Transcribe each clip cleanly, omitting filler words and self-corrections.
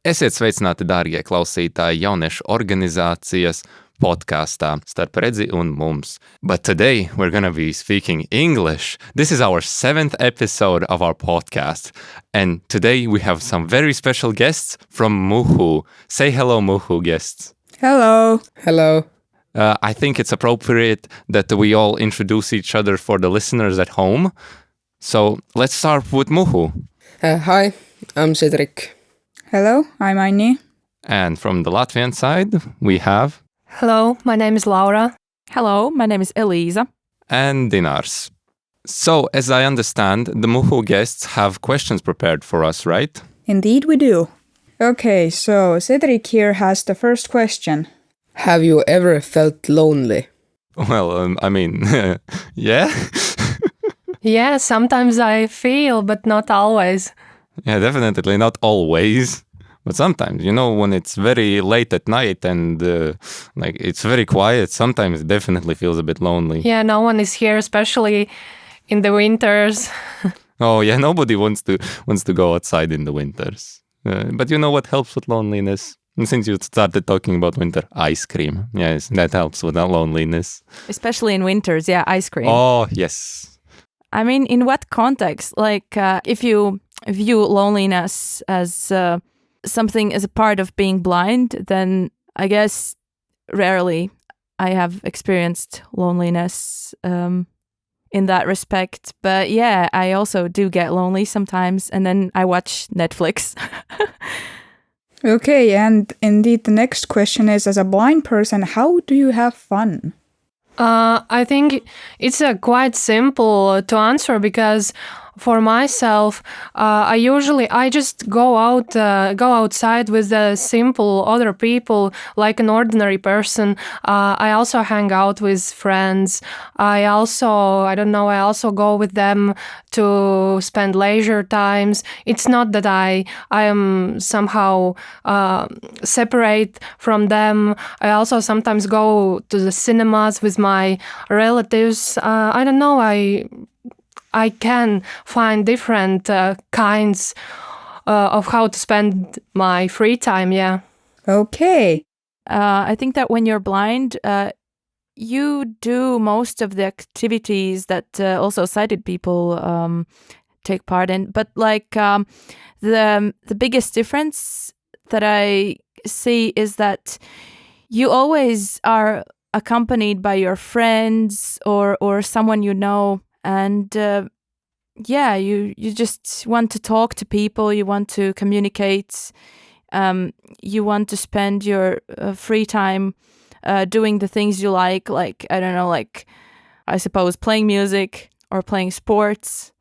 Esiet sveicināti, dārgie klausītāji, jauniešu organizācijas Podkāstā Starp redzi un mums. But today we're going to be speaking English. This is our 7th episode of our podcast. And today we have some very special guests from Muhu. Say hello, Muhu guests. Hello. Hello. I think it's appropriate that we all introduce each other for the listeners at home. So let's start with Muhu. Hi, I'm Sedrik. Hello, I'm Anni. And from the Latvian side, we have... Hello, my name is Laura. Hello, my name is Elīza. And Dinārs. So, as I understand, the Muhu guests have questions prepared for us, right? Indeed we do. Okay, so Sedrik here has the first question. Have you ever felt lonely? Well, yeah. Yeah, sometimes I feel, but not always. Yeah, definitely not always. But sometimes, when it's very late at night and it's very quiet, sometimes it definitely feels a bit lonely. Yeah, no one is here, especially in the winters. Oh, yeah, nobody wants to go outside in the winters. But you know what helps with loneliness? And since you started talking about winter, ice cream. Yes, that helps with that loneliness. Especially in winters, yeah, ice cream. Oh, yes. I mean, in what context? If you view loneliness as something as a part of being blind, then I guess rarely I have experienced loneliness in that respect. But yeah, I also do get lonely sometimes, and then I watch Netflix. Okay, and indeed the next question is, as a blind person, how do you have fun? I think it's quite simple to answer because for myself, I just go outside with simple other people like an ordinary person. I also hang out with friends. I also go with them to spend leisure times. It's not that I am somehow separate from them. I also sometimes go to the cinemas with my relatives. I can find different kinds of how to spend my free time, yeah. Okay. I think that when you're blind, you do most of the activities that also sighted people take part in. But the biggest difference that I see is that you always are accompanied by your friends or someone you know. And you just want to talk to people, you want to communicate, you want to spend your free time doing the things you like, I suppose playing music or playing sports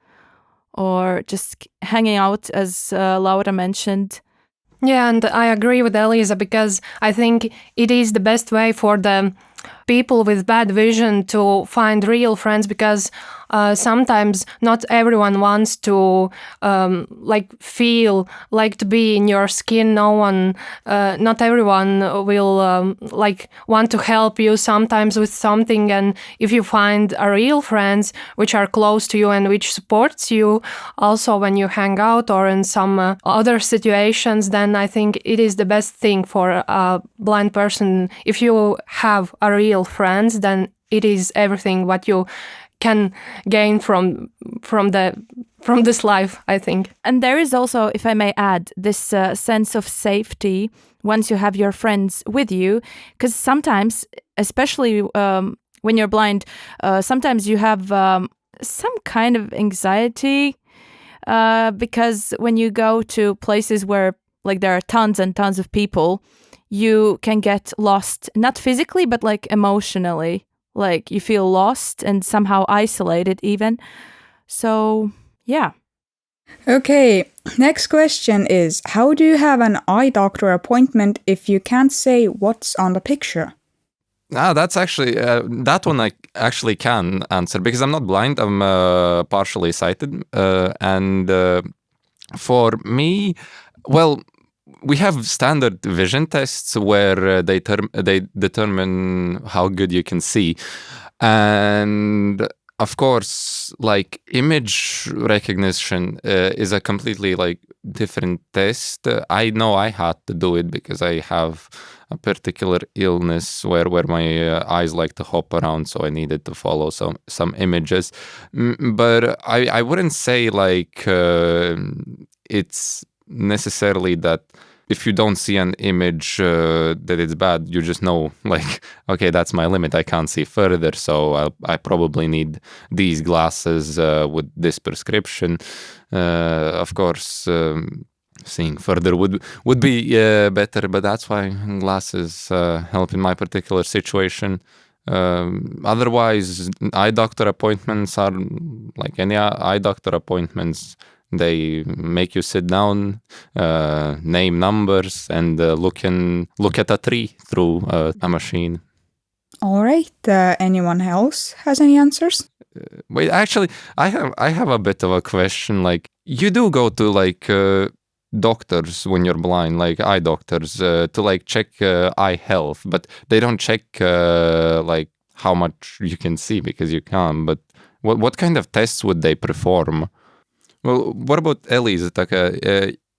or just hanging out, as Laura mentioned. Yeah, and I agree with Elīza because I think it is the best way for the people with bad vision to find real friends because sometimes not everyone wants to feel like to be in your skin. Not everyone will want to help you sometimes with something. And if you find a real friends which are close to you and which supports you also when you hang out or in some other situations, then I think it is the best thing for a blind person. If you have a real friends, then it is everything what you can gain from this life, I think. And there is also, if I may add, this sense of safety once you have your friends with you, because sometimes, especially when you're blind, sometimes you have some kind of anxiety because when you go to places where there are tons and tons of people, you can get lost, not physically, but emotionally. You feel lost and somehow isolated even. So, yeah. Okay, next question is, how do you have an eye doctor appointment if you can't say what's on the picture? That's actually, that one I actually can answer because I'm not blind, I'm partially sighted. And for me, we have standard vision tests where they determine how good you can see. And of course, like image recognition is a completely like different test. I know I had to do it because I have a particular illness where my eyes like to hop around, so I needed to follow some images. But I wouldn't say like it's necessarily that if you don't see an image that it's bad, you just know like, okay, that's my limit. I can't see further, so I probably need these glasses with this prescription. Of course, seeing further would be better, but that's why glasses help in my particular situation. Otherwise, eye doctor appointments are like any eye doctor appointments. They make you sit down, name numbers, and look at a tree through a machine. All right. Anyone else has any answers? Wait, actually, I have a bit of a question. Like, you do go to like doctors when you're blind, like eye doctors, to like check eye health, but they don't check like how much you can see because you can't. But what kind of tests would they perform? Well, what about Elīza?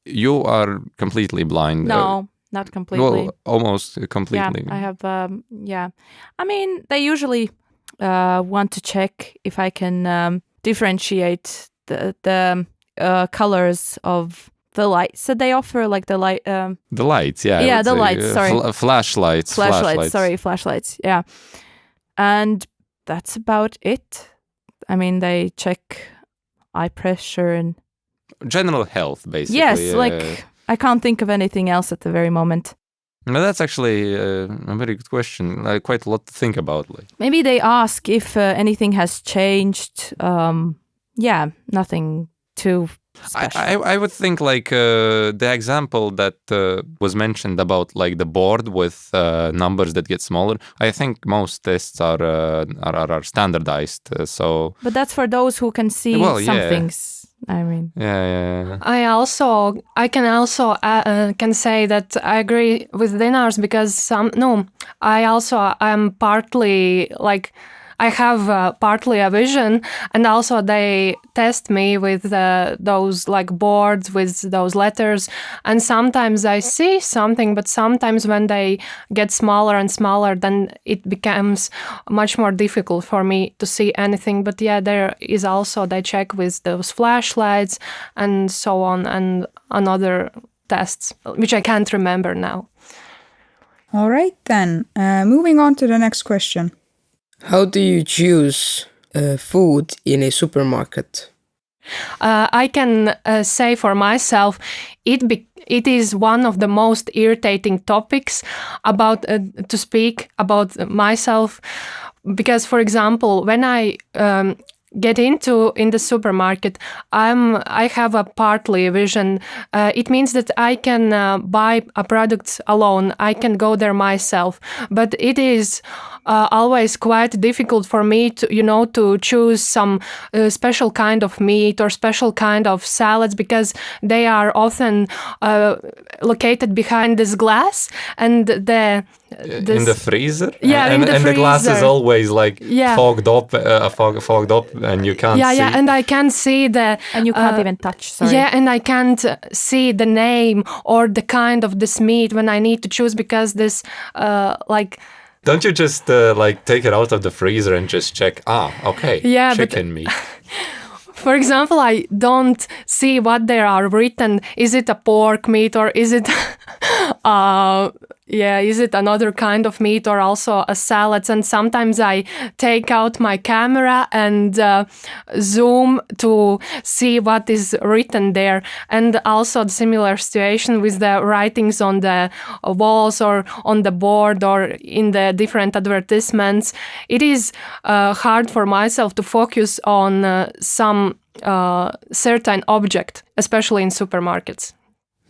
You are completely blind. No, not completely. Well, almost completely. Yeah, I have, I mean, they usually want to check if I can differentiate the colors of the lights that they offer, like the light. The lights, yeah. Yeah, the lights, sorry. Flashlights. Flashlights, yeah. And that's about it. I mean, they check eye pressure and general health, basically. Yes, like I can't think of anything else at the very moment. No, that's actually a very good question. Quite a lot to think about. Like. Maybe they ask if anything has changed. Yeah, nothing too special. I would think like the example that was mentioned about like the board with numbers that get smaller. I think most tests are standardized. So, but that's for those who can see some things. I mean, yeah. I can also can say that I agree with Dinārs because I am partly like. I have partly a vision, and also they test me with those like boards with those letters, and sometimes I see something, but sometimes when they get smaller and smaller, then it becomes much more difficult for me to see anything. But yeah, there is also, they check with those flashlights and so on, and other tests, which I can't remember now. All right, then. Moving on to the next question. How do you choose food in a supermarket? I can say for myself, it is one of the most irritating topics about to speak about myself, because, for example, when I get in the supermarket, I have a partly vision. It means that I can buy a product alone. I can go there myself, but it is always quite difficult for me to choose some special kind of meat or special kind of salads, because they are often located behind this glass and in the freezer. Yeah, and the freezer. The glass is always like fogged up, and you can't see. Yeah, and I can't see and you can't even touch. Sorry. Yeah, and I can't see the name or the kind of this meat when I need to choose, because this Don't you just take it out of the freezer and just check? Okay, chicken meat. For example, I don't see what there are written. Is it a pork meat, or is it is it another kind of meat, or also a salad? And sometimes I take out my camera and zoom to see what is written there. And also the similar situation with the writings on the walls or on the board or in the different advertisements. It is hard for myself to focus on some certain object, especially in supermarkets.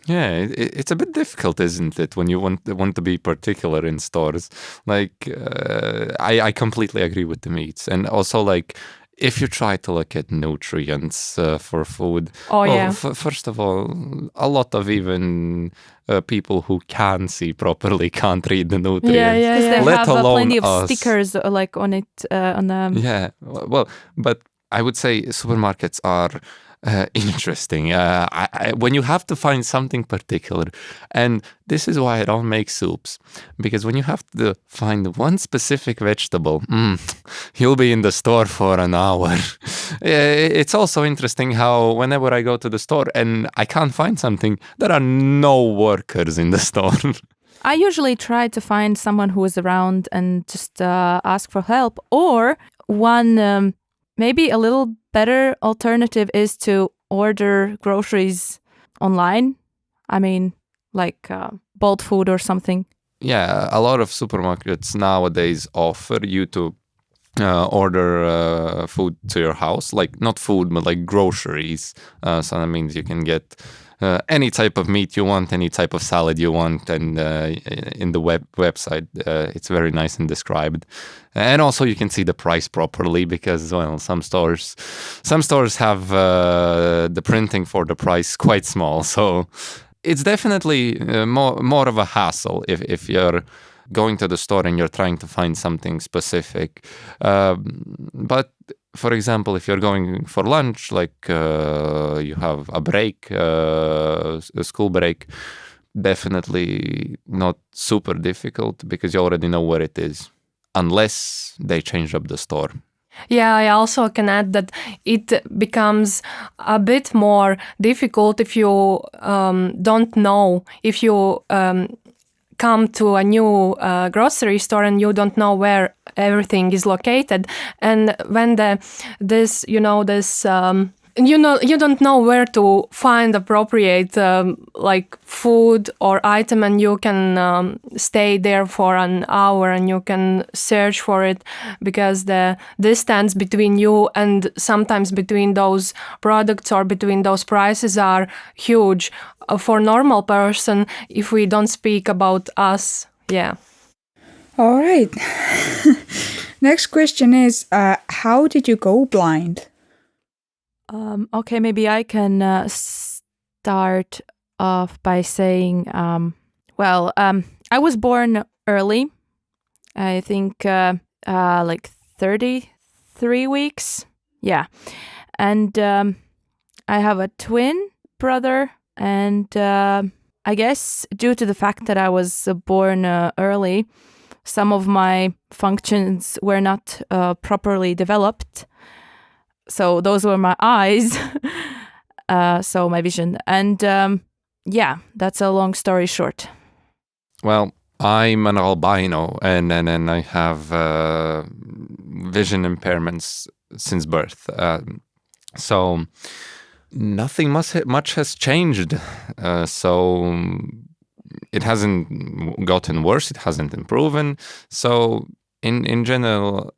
Yeah, it's a bit difficult, isn't it, when you want to be particular in stores? Like, I completely agree with the meats, and also like if you try to look at nutrients for food, first of all, a lot of even people who can see properly can't read the nutrients. Because they Let have alone plenty of us. stickers like on it. Yeah, well, but I would say supermarkets are interesting. When you have to find something particular, and this is why I don't make soups, because when you have to find one specific vegetable, you'll be in the store for an hour. It's also interesting how whenever I go to the store and I can't find something, there are no workers in the store. I usually try to find someone who is around and just ask for help. Or one maybe a little better alternative is to order groceries online. I mean, like Bolt Food or something. Yeah, a lot of supermarkets nowadays offer you to order food to your house. Like, not food, but like groceries. So that means you can get any type of meat you want, any type of salad you want, and in the website it's very nice and described. And also you can see the price properly because, well, some stores have the printing for the price quite small. So it's definitely more of a hassle if you're going to the store and you're trying to find something specific. But for example, if you're going for lunch, like you have a break, a school break, definitely not super difficult because you already know where it is, unless they change up the store. Yeah, I also can add that it becomes a bit more difficult if you don't know, if you come to a new grocery store and you don't know where everything is located, and when you don't know where to find appropriate like food or item, and you can stay there for an hour and you can search for it because the distance between you and sometimes between those products or between those prices are huge. For normal person, if we don't speak about us, yeah. All right. Next question is, how did you go blind? Okay, maybe I can start off by saying, I was born early. I think like 33 weeks. Yeah. And I have a twin brother. And I guess due to the fact that I was born early, some of my functions were not properly developed. So those were my eyes, so my vision. And that's a long story short. Well, I'm an albino and I have vision impairments since birth. So nothing much has changed. So it hasn't gotten worse. It hasn't improved. So in general,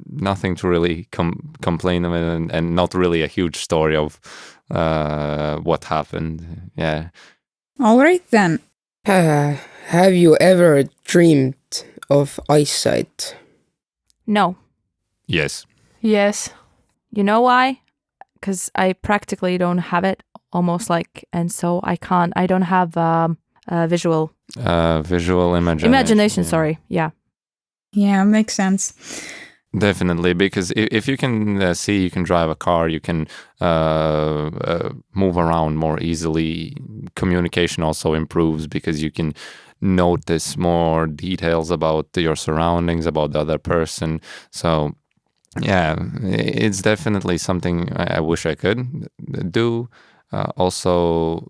nothing to really complain of, and not really a huge story of what happened. Yeah. All right then. Have you ever dreamed of eyesight? No. Yes. Yes. You know why? Because I practically don't have it, almost like, and so I don't have visual imagination. Yeah. Sorry. Yeah. Yeah, makes sense. Definitely, because if you can see, you can drive a car, you can move around more easily. Communication also improves because you can notice more details about your surroundings, about the other person. So, yeah, it's definitely something I wish I could do. Also,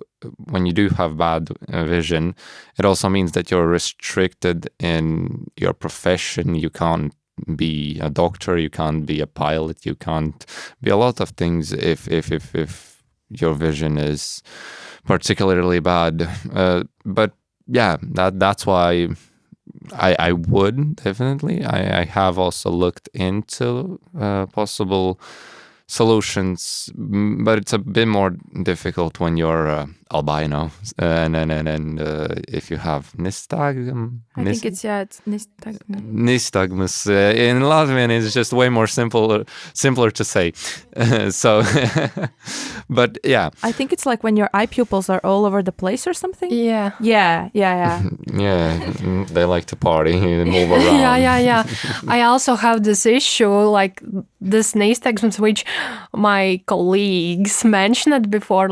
when you do have bad vision, it also means that you're restricted in your profession. You can't be a doctor, you can't be a pilot, you can't be a lot of things if your vision is particularly bad. But yeah, that's why I would definitely. I have also looked into possible solutions, but it's a bit more difficult when you're albino, and if you have nystagmus. I think it's nystagmus. Nystagmus in Latvian is just way more simpler to say. So, but yeah. I think it's like when your eye pupils are all over the place or something. Yeah. Yeah. Yeah, they like to party and move around. Yeah. I also have this issue, like this nystagmus, which my colleagues mentioned before.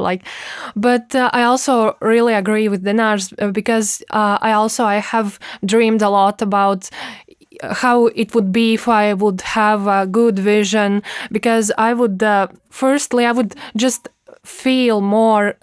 But I also really agree with Dinārs because I have dreamed a lot about how it would be if I would have a good vision, because I would firstly I would just feel more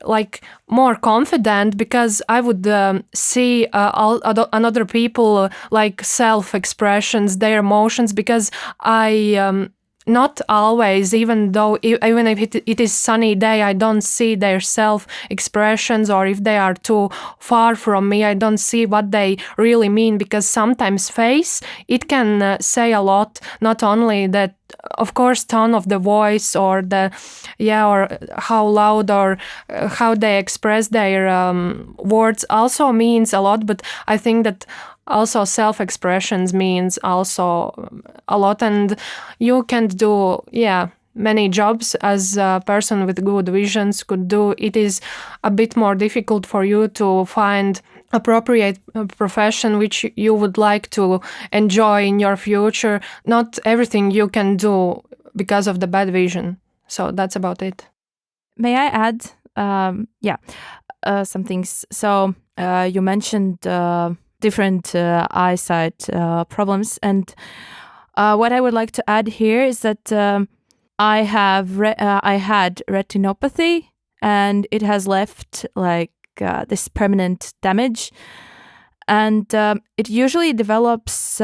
confident, because I would see another people like self-expressions, their emotions, because I not always, even if it is sunny day, I don't see their self-expressions, or if they are too far from me, I don't see what they really mean, because sometimes face, it can say a lot, not only that, of course, tone of the voice or or how loud or how they express their words also means a lot, but I think that also self-expressions means also a lot, and you can do many jobs as a person with good visions could do. It is a bit more difficult for you to find appropriate profession which you would like to enjoy in your future. Not everything you can do because of the bad vision. So that's about it. May I add some things? So you mentioned different eyesight problems, and what I would like to add here is that I had retinopathy, and it has left this permanent damage, and it usually develops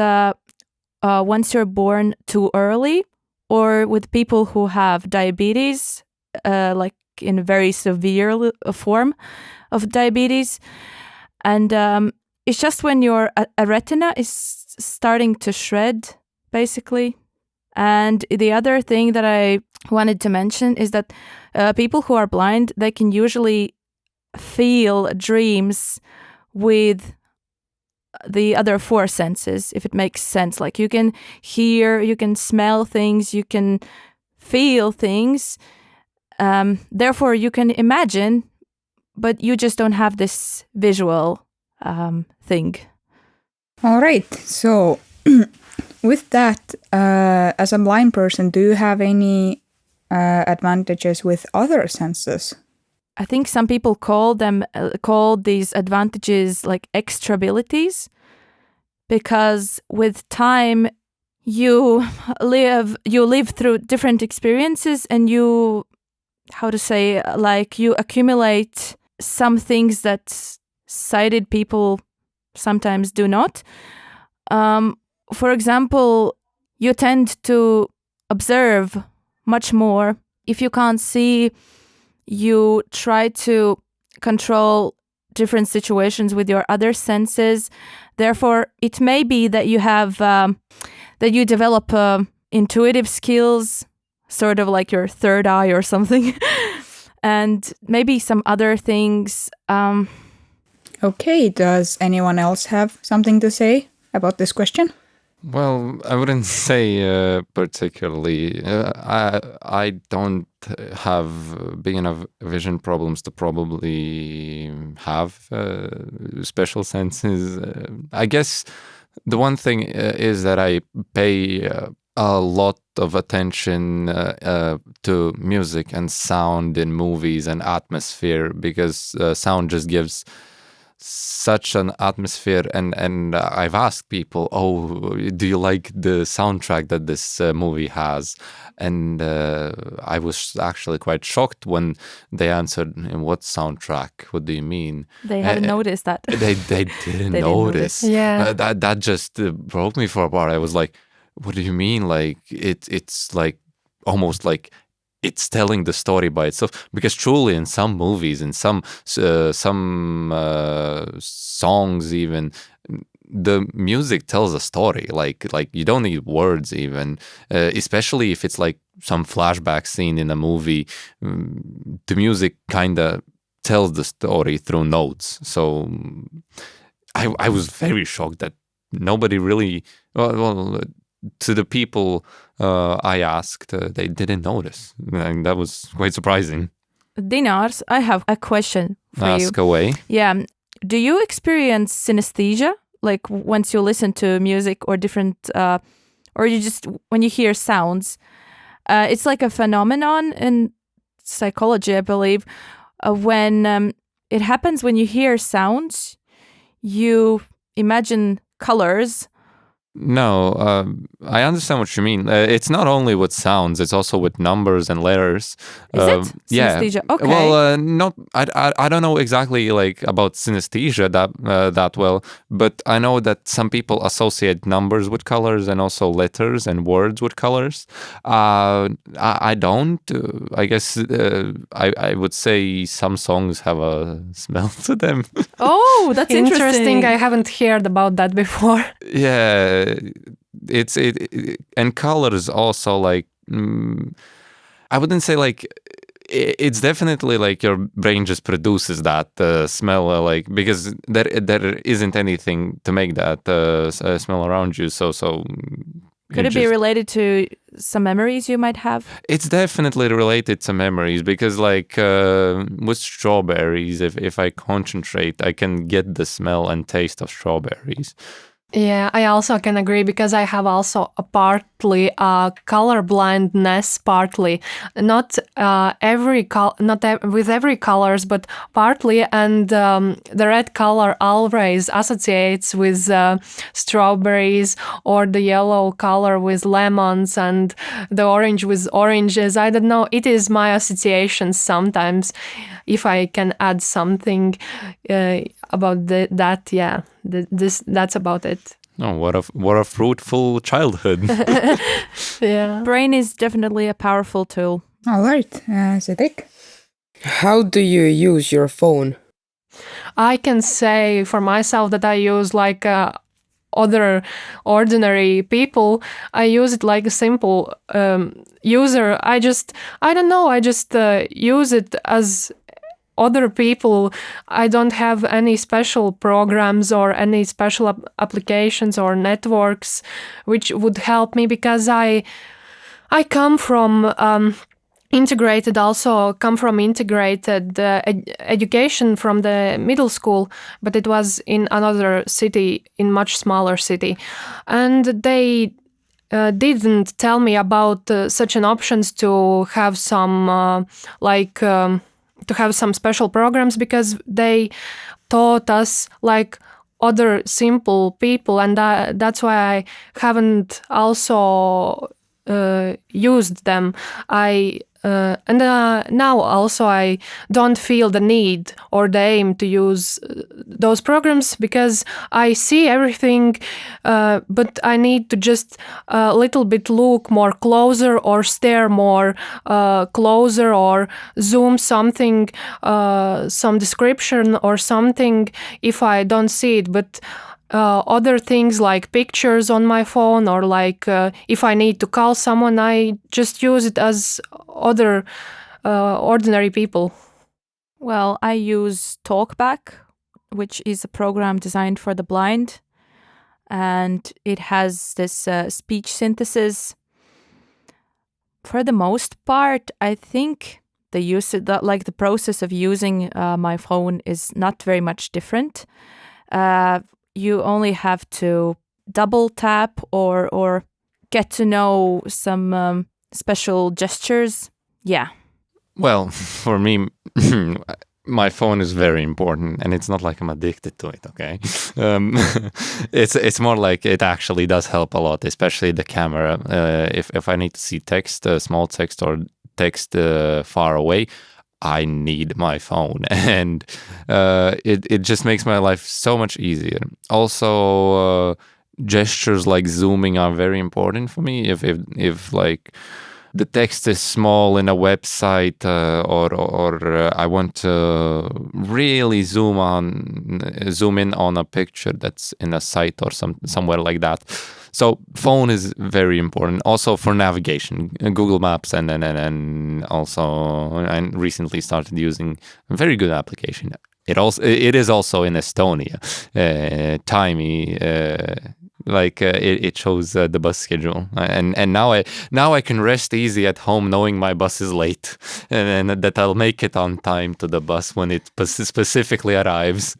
once you're born too early, or with people who have diabetes, in a very severe form of diabetes, and it's just when your a retina is starting to shred, basically. And the other thing that I wanted to mention is that people who are blind, they can usually feel dreams with the other four senses, if it makes sense. Like you can hear, you can smell things, you can feel things. Therefore, you can imagine, but you just don't have this visual thing. All right. So with that, as a blind person, do you have any advantages with other senses? I think some people call these advantages like extra abilities, because with time you live through different experiences, and you accumulate some things that sighted people sometimes do not. For example, you tend to observe much more. If you can't see, you try to control different situations with your other senses. Therefore, it may be that you have that you develop intuitive skills, sort of like your third eye or something, and maybe some other things. Okay, does anyone else have something to say about this question? Well, I wouldn't say particularly. I don't have big enough vision problems to probably have special senses. I guess the one thing is that I pay a lot of attention to music and sound in movies and atmosphere, because sound just gives such an atmosphere, and I've asked people, do you like the soundtrack that this movie has? And I was actually quite shocked when they answered, what soundtrack? What do you mean? They haven't noticed that. They didn't notice. Yeah. That just broke me for apart. I was like, what do you mean? Like it's like almost like it's telling the story by itself, because truly in some movies, in some songs even, the music tells a story. Like you don't need words even, especially if it's like some flashback scene in a movie. The music kind of tells the story through notes. So I was very shocked that nobody really, well to the people I asked, they didn't notice. And that was quite surprising. Dinārs, I have a question for you. Ask away. Yeah. Do you experience synesthesia? Like once you listen to music or different, or you just, when you hear sounds, it's like a phenomenon in psychology, I believe, when it happens when you hear sounds, you imagine colors. No, I understand what you mean. It's not only with sounds; it's also with numbers and letters. Is it synesthesia? Okay. Well, not. I don't know exactly like about synesthesia that well, but I know that some people associate numbers with colors and also letters and words with colors. I don't. I guess I would say some songs have a smell to them. Oh, that's interesting. I haven't heard about that before. Yeah. It's and colors also like I wouldn't say like it's definitely like your brain just produces that smell like because there isn't anything to make that smell around you so could it be related to some memories you might have? It's definitely related to memories because like with strawberries if I concentrate I can get the smell and taste of strawberries. Yeah, I also can agree because I have also a partly color blindness, partly not with every colors, but partly, and the red color always associates with strawberries, or the yellow color with lemons, and the orange with oranges. I don't know. It is my association sometimes. If I can add something about that, yeah, that's about it. Oh, what a fruitful childhood. Yeah. Brain is definitely a powerful tool. All right, Sedrik. How do you use your phone? I can say for myself that I use like other ordinary people. I use it like a simple user. I just use it as other people. I don't have any special programs or any special applications or networks which would help me because I come from integrated education from the middle school, but it was in another city, in much smaller city, and they didn't tell me about such an options to have some to have some special programs because they taught us like other simple people, and that's why I haven't also used them. Now also I don't feel the need or the aim to use those programs because I see everything, but I need to just a little bit look more closer or stare more closer or zoom something, some description or something if I don't see it. But other things like pictures on my phone or like if I need to call someone, I just use it as other ordinary people. Well, I use TalkBack, which is a program designed for the blind, and it has this speech synthesis. For the most part, I think the process of using my phone is not very much different. You only have to double tap or get to know some special gestures. Yeah. Well, for me, my phone is very important, and it's not like I'm addicted to it, okay? It's more like it actually does help a lot, especially the camera. If I need to see text, small text or text far away, I need my phone, and it just makes my life so much easier. Also, gestures like zooming are very important for me. If like the text is small in a website, or I want to really zoom in on a picture that's in a site or somewhere like that. So phone is very important also for navigation, Google Maps, and also I recently started using a very good application. It is also in Estonia, Timey. It shows the bus schedule, and now I can rest easy at home knowing my bus is late, and that I'll make it on time to the bus when it specifically arrives.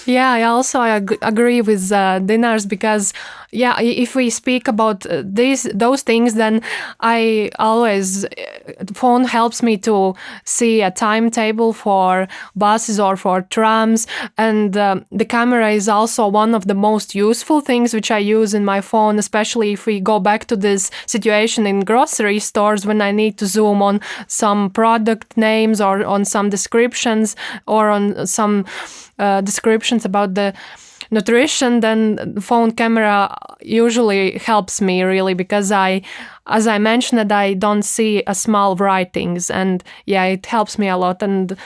Yeah, I also agree with Dinārs because, if we speak about those things, then I always, the phone helps me to see a timetable for buses or for trams, and the camera is also one of the most useful things which I use in my phone, especially if we go back to this situation in grocery stores when I need to zoom on some product names or on some descriptions or on some descriptions about the nutrition. Then the phone camera usually helps me really because as I mentioned, I don't see small writings, and it helps me a lot. And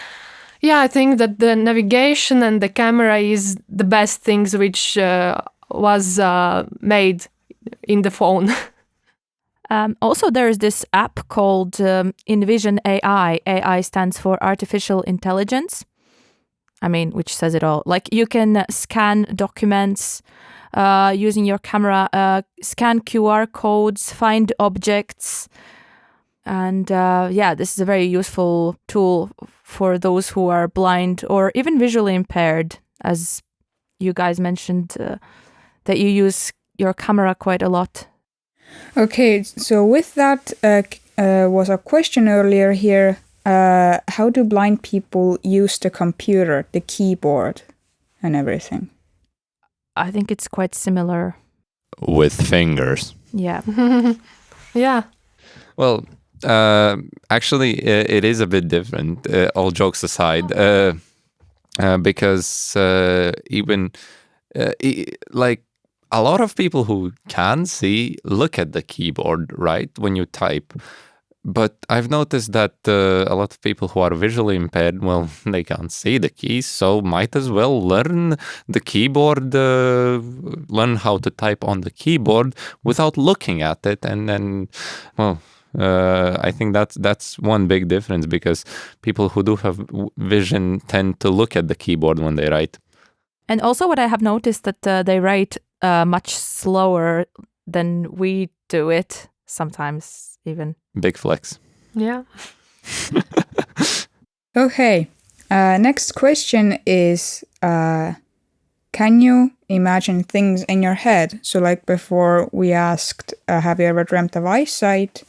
I think that the navigation and the camera is the best things which was made in the phone. Also, there is this app called Envision AI. AI stands for Artificial Intelligence. I mean, which says it all. Like, you can scan documents using your camera, scan QR codes, find objects. And this is a very useful tool for those who are blind or even visually impaired, as you guys mentioned that you use your camera quite a lot. Okay, so with that was a question earlier here. How do blind people use the computer, the keyboard, and everything? I think it's quite similar. With fingers. Yeah. Yeah. Well, actually, it is a bit different, all jokes aside, because even like a lot of people who can see look at the keyboard, right, when you type. But I've noticed that a lot of people who are visually impaired, well, they can't see the keys, so might as well learn the keyboard, learn how to type on the keyboard without looking at it. And then, well, I think that's one big difference, because people who do have vision tend to look at the keyboard when they write. And also what I have noticed that they write much slower than we do it sometimes. Even big flex. Yeah. Okay. Next question is, can you imagine things in your head? So like before we asked, have you ever dreamt of eyesight?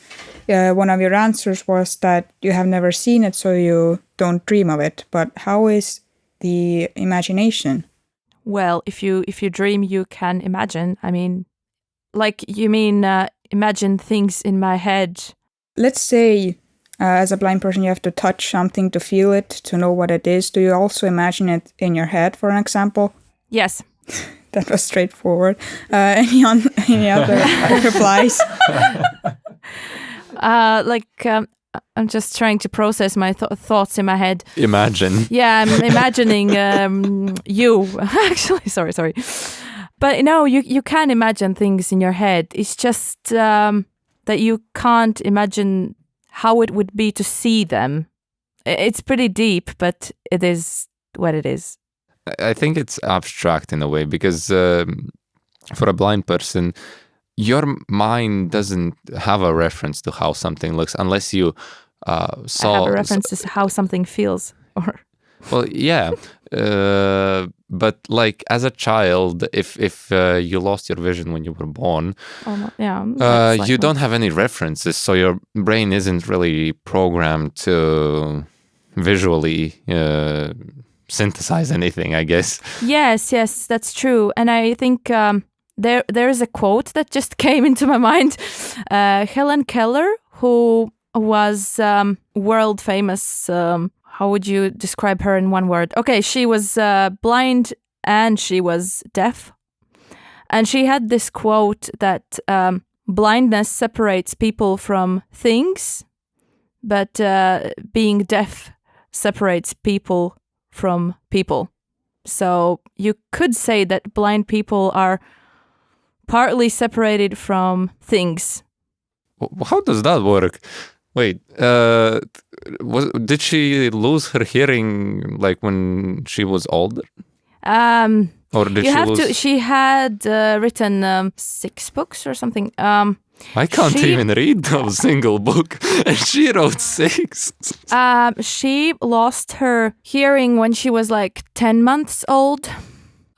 One of your answers was that you have never seen it, so you don't dream of it. But how is the imagination? Well, if you dream, you can imagine. I mean, like, you mean imagine things in my head. Let's say, as a blind person, you have to touch something to feel it, to know what it is. Do you also imagine it in your head, for an example? Yes. That was straightforward. Any other replies? I'm just trying to process my thoughts in my head. Imagine. Yeah, I'm imagining you. Actually, sorry. But no, you can imagine things in your head. It's just that you can't imagine how it would be to see them. It's pretty deep, but it is what it is. I think it's abstract in a way, because for a blind person, your mind doesn't have a reference to how something looks unless you saw... I have a reference to how something feels. Well, yeah. But like as a child, if you lost your vision when you were born, you don't have any references, so your brain isn't really programmed to visually synthesize anything, I guess. Yes, that's true. And I think there is a quote that just came into my mind. Helen Keller, who was world famous. How would you describe her in one word? Okay, she was blind and she was deaf. And she had this quote that blindness separates people from things, but being deaf separates people from people. So you could say that blind people are partly separated from things. How does that work? Wait, did she lose her hearing like when she was older? Or did she lose? She had written 6 books or something. I can't even read a single book, and she wrote 6. She lost her hearing when she was like 10 months old.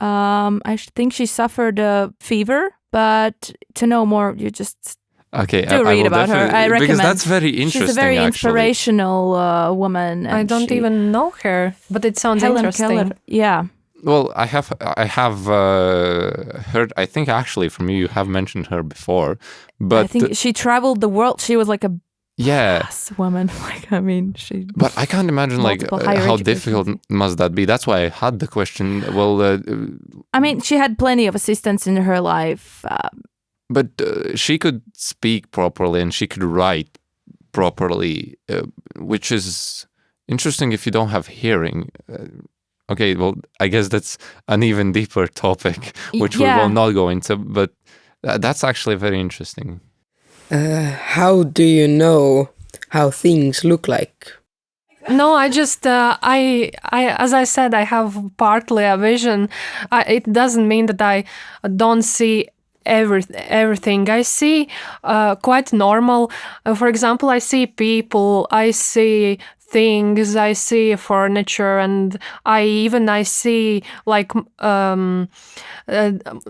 I think she suffered a fever, but to know more, you just read about her. I recommend. Because that's very interesting. She's a very inspirational woman. I don't even know her, but it sounds interesting. Keller. Yeah. Well, I have heard. I think actually from you have mentioned her before, but I think she traveled the world. She was like a badass woman. Like, I mean, she. But I can't imagine like how difficult must that be. That's why I had the question. Well, I mean, she had plenty of assistance in her life. But she could speak properly and she could write properly, which is interesting if you don't have hearing. Okay, well, I guess that's an even deeper topic, which we will not go into, but that's actually very interesting. How do you know how things look like? No, I just, I as I said, I have partly a vision. It doesn't mean that I don't see everything. I see quite normal. For example, I see people, I see things, I see furniture, and I see like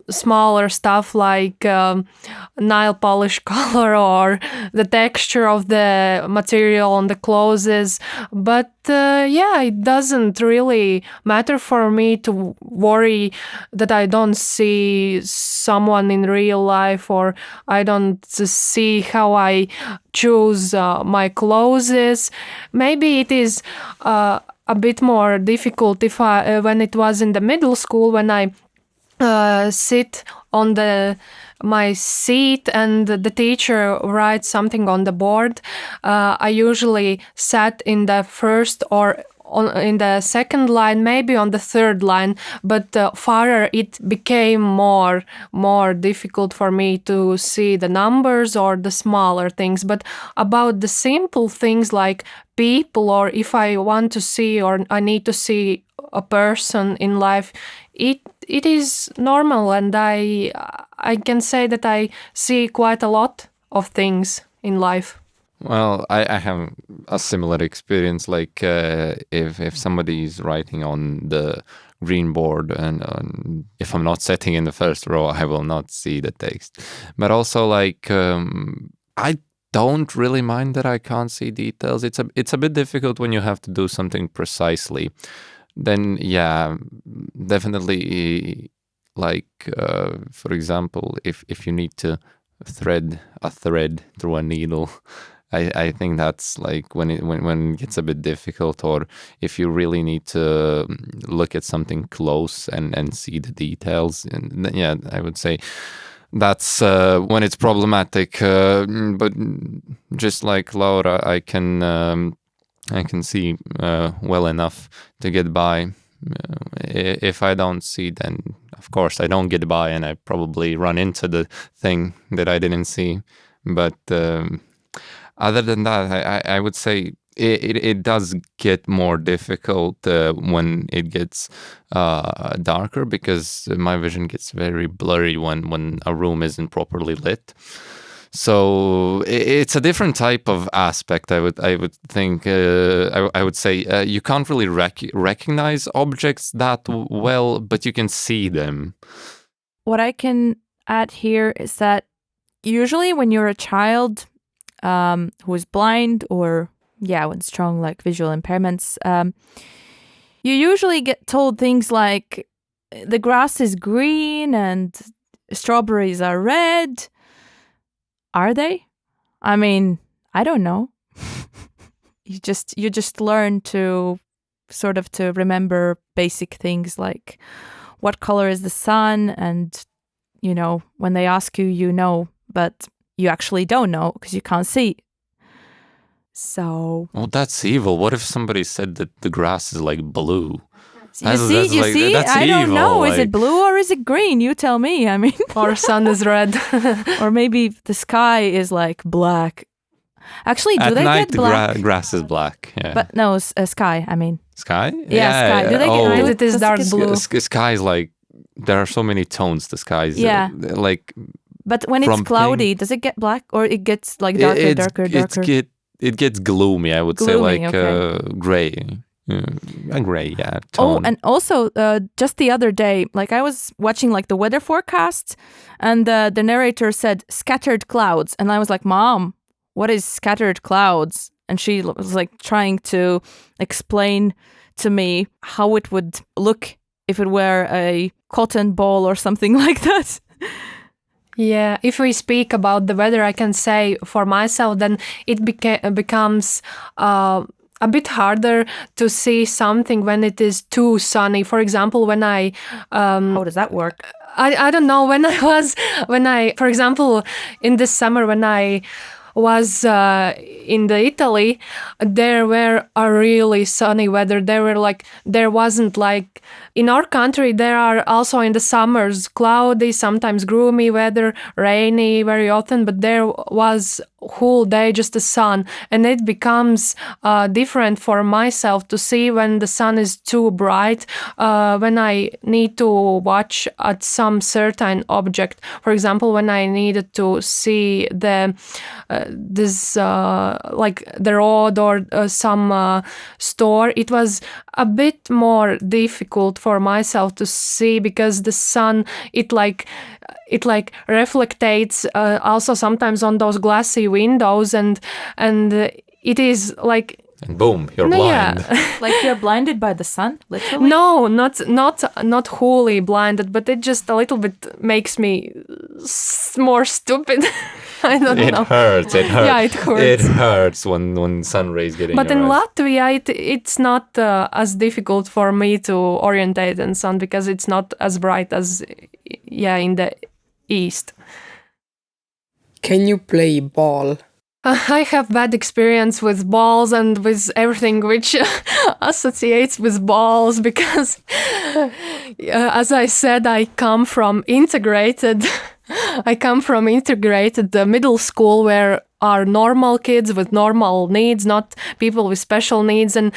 smaller stuff like nail polish color or the texture of the material on the clothes. But it doesn't really matter for me to worry that I don't see someone in real life, or I don't see how I choose my clothes. Maybe it is a bit more difficult if when it was in the middle school, when I sit on my seat and the teacher writes something on the board. I usually sat in the first or in the second line, maybe on the third line, but farther it became more difficult for me to see the numbers or the smaller things. But about the simple things like people, or if I want to see or I need to see a person in life, it is normal, and I can say that I see quite a lot of things in life. Well, I have a similar experience. Like if somebody is writing on the green board, and if I'm not sitting in the first row, I will not see the text. But also, like I don't really mind that I can't see details. It's a bit difficult when you have to do something precisely. Then definitely, like for example, if you need to thread a thread through a needle, I think that's like when it gets a bit difficult, or if you really need to look at something close and see the details, and I would say that's when it's problematic. But just like Laura, I can see well enough to get by. If I don't see, then of course I don't get by, and I probably run into the thing that I didn't see. But other than that, I would say it does get more difficult when it gets darker, because my vision gets very blurry when a room isn't properly lit. So it's a different type of aspect. I would think. I would say you can't really recognize objects that well, but you can see them. What I can add here is that usually when you're a child who is blind or with strong like visual impairments, you usually get told things like the grass is green and strawberries are red. Are they? I mean, I don't know. You just learn to sort of to remember basic things like what color is the sun, and when they ask you, but you actually don't know because you can't see. So... Well, that's evil. What if somebody said that the grass is like blue? You see? That's I don't evil, know. Is like- it blue or is it green? You tell me. I mean... Or sun is red. Or maybe the sky is like black. Actually, do At they night, get black? the grass is black. Yeah. But no, sky, I mean. Sky? Yeah, sky. Do they get And really? it is does dark get- blue. Sky is like, there are so many tones. The sky is like... But when it's from cloudy, does it get black or it gets like darker, it's- darker? It gets gloomy, I would say, Gloomy, like okay. gray. A gray, yeah, Oh, tone. and also just the other day, like I was watching like the weather forecast and the narrator said scattered clouds. And I was like, Mom, what is scattered clouds? And she was like trying to explain to me how it would look if it were a cotton ball or something like that. Yeah, if we speak about the weather, I can say for myself, then it becomes a bit harder to see something when it is too sunny. For example, when I... How does that work? I don't know, for example, in this summer when I was in the Italy, there were a really sunny weather. There wasn't like, in our country, there are also in the summers cloudy, sometimes gloomy weather, rainy very often, but there was whole day just the sun, and it becomes different for myself to see when the sun is too bright, when I need to watch at some certain object. For example, when I needed to see the road or some store, it was a bit more difficult for myself to see because the sun it reflectates also sometimes on those glassy windows and it is like and boom, you're no, blind. yeah. Like you're blinded by the sun, literally? No, not wholly blinded, but it just a little bit makes me more stupid. I don't know. It hurts. Yeah, it hurts. It hurts when sun rays get in But your in eyes. Latvia, it's not as difficult for me to orientate in sun because it's not as bright as in the east. Can you play ball? I have bad experience with balls and with everything which associates with balls because, as I said, I come from integrated middle school where are normal kids with normal needs, not people with special needs. And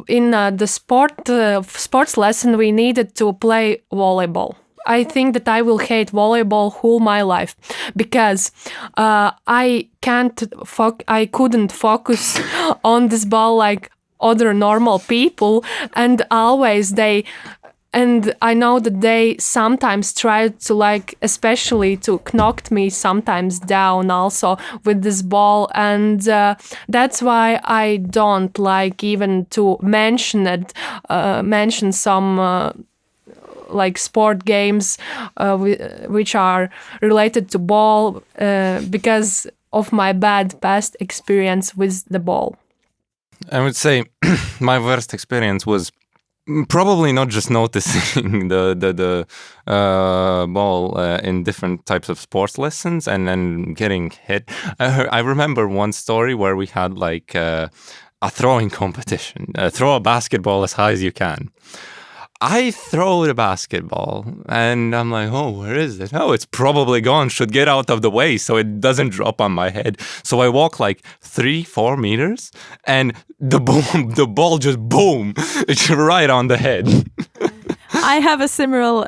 in the sports lesson, we needed to play volleyball. I think that I will hate volleyball whole my life because I couldn't focus on this ball like other normal people, and always and I know that they sometimes try to especially to knock me sometimes down also with this ball, and that's why I don't like even to mention some sport games which are related to ball because of my bad past experience with the ball. I would say my worst experience was probably not just noticing the ball in different types of sports lessons and then getting hit. I remember one story where we had a throwing competition. Throw a basketball as high as you can. I throw the basketball and I'm like, oh, where is it? Oh, it's probably gone. Should get out of the way so it doesn't drop on my head. So I walk 3-4 meters and the ball just boom, it's right on the head. I have a similar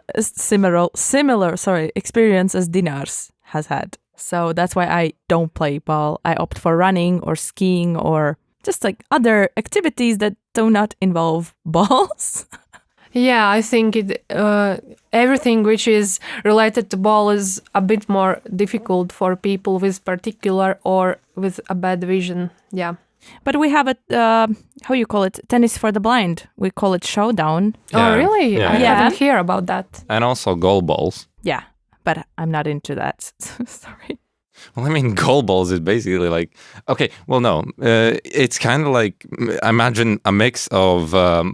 experience as Dinārs has had. So that's why I don't play ball. I opt for running or skiing or just other activities that do not involve balls. Yeah, I think everything which is related to ball is a bit more difficult for people with particular or with a bad vision. Yeah. But we have how you call it? Tennis for the blind. We call it showdown. Yeah. Oh, really? Yeah. I haven't heard about that. And also goal balls. Yeah, but I'm not into that. Sorry. Well, I mean, goal balls is basically it's kind of imagine a mix of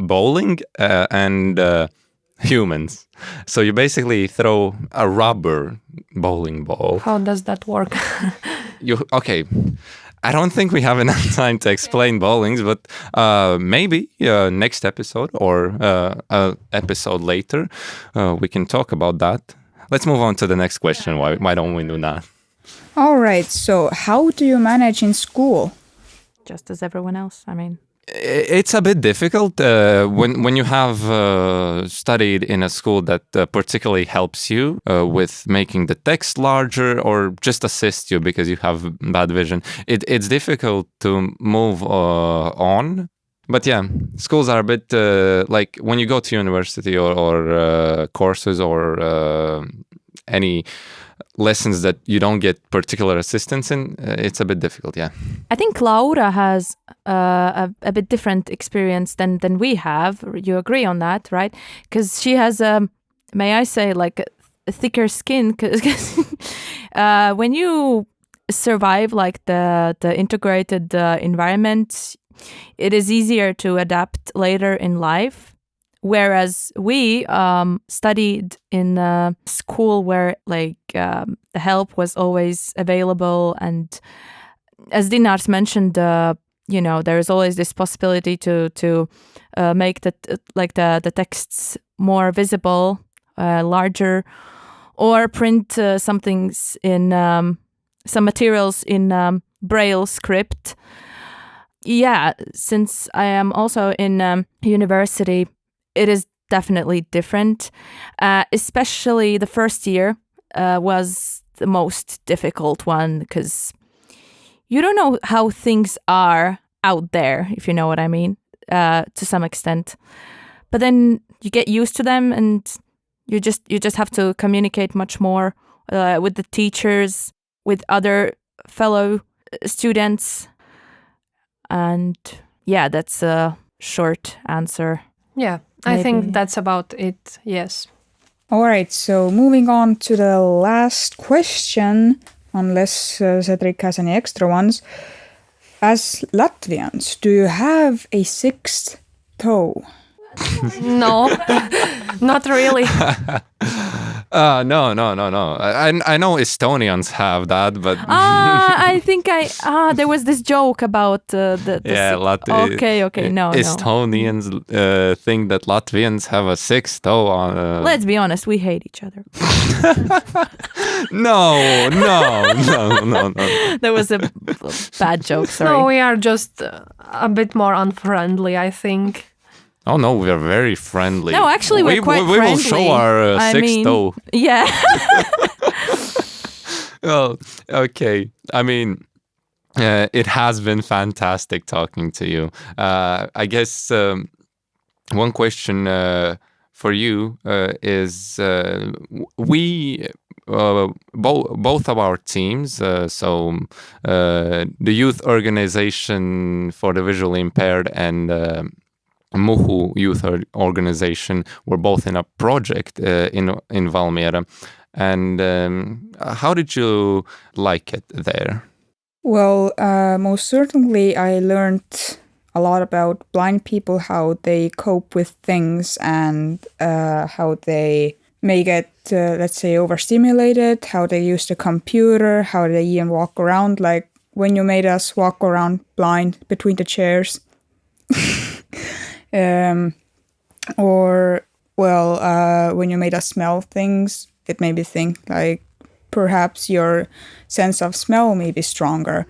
bowling and humans. So you basically throw a rubber bowling ball. How does that work? okay. I don't think we have enough time to explain bowlings, but maybe next episode or episode later, we can talk about that. Let's move on to the next question. Why don't we do that? All right. So how do you manage in school? Just as everyone else, I mean. It's a bit difficult when you have studied in a school that particularly helps you with making the text larger or just assist you because you have bad vision. It's difficult to move on. But yeah, schools are a bit like when you go to university or courses or any lessons that you don't get particular assistance in, it's a bit difficult, yeah. I think Laura has a bit different experience than we have. You agree on that, right? Because she has, may I say, like a thicker skin. Because when you survive like the integrated environment, it is easier to adapt later in life. Whereas we studied in a school where like the help was always available, and as Dinārs mentioned, there is always this possibility to make the texts more visible, larger, or print some things in some materials in Braille script. Yeah, since I am also in university. It is definitely different, especially the first year was the most difficult one because you don't know how things are out there, if you know what I mean, to some extent. But then you get used to them and you just have to communicate much more with the teachers, with other fellow students. And yeah, that's a short answer. Yeah. Maybe. I think that's about it, yes. All right, so moving on to the last question, unless Sedrik has any extra ones. As Latvians, do you have a sixth toe? No, not really. No. I know Estonians have that, but I think there was this joke about the Latvia. Okay, no. Estonians think that Latvians have a sixth toe on. Let's be honest, we hate each other. No. That was a bad joke. Sorry. No, we are just a bit more unfriendly, I think. Oh no, we are very friendly. No, actually, we're quite friendly. We will show our sixth toe. Yeah. Well, okay. I mean, it has been fantastic talking to you. I guess one question for you is we both of our teams, so the youth organization for the visually impaired and Muhu youth organization were both in a project in Valmiera. And how did you like it there? Well, most certainly I learned a lot about blind people, how they cope with things and how they may get, let's say, overstimulated, how they use the computer, how they even walk around, like when you made us walk around blind between the chairs. When you made us smell things, it made me think like perhaps your sense of smell may be stronger,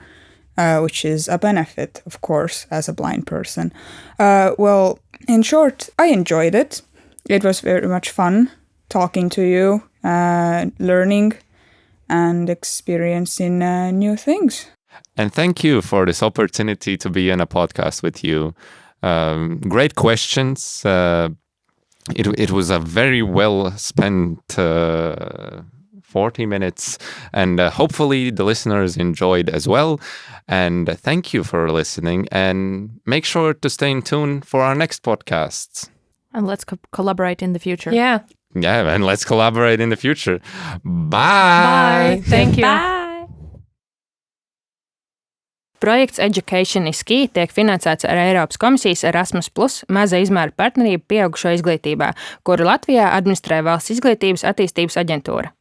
which is a benefit, of course, as a blind person. In short, I enjoyed it. It was very much fun talking to you, learning and experiencing new things. And thank you for this opportunity to be in a podcast with you. Great questions. It was a very well spent 40 minutes, and hopefully the listeners enjoyed as well. And thank you for listening, and make sure to stay in tune for our next podcasts. And let's collaborate in the future. Yeah, and let's collaborate in the future. Bye. Thank you. Bye. Projekts Education is Key tiek finansēts ar Eiropas Komisijas Erasmus Plus maza izmēra partnerību pieaugušo izglītībā, kuru Latvijā administrē Valsts izglītības attīstības aģentūra.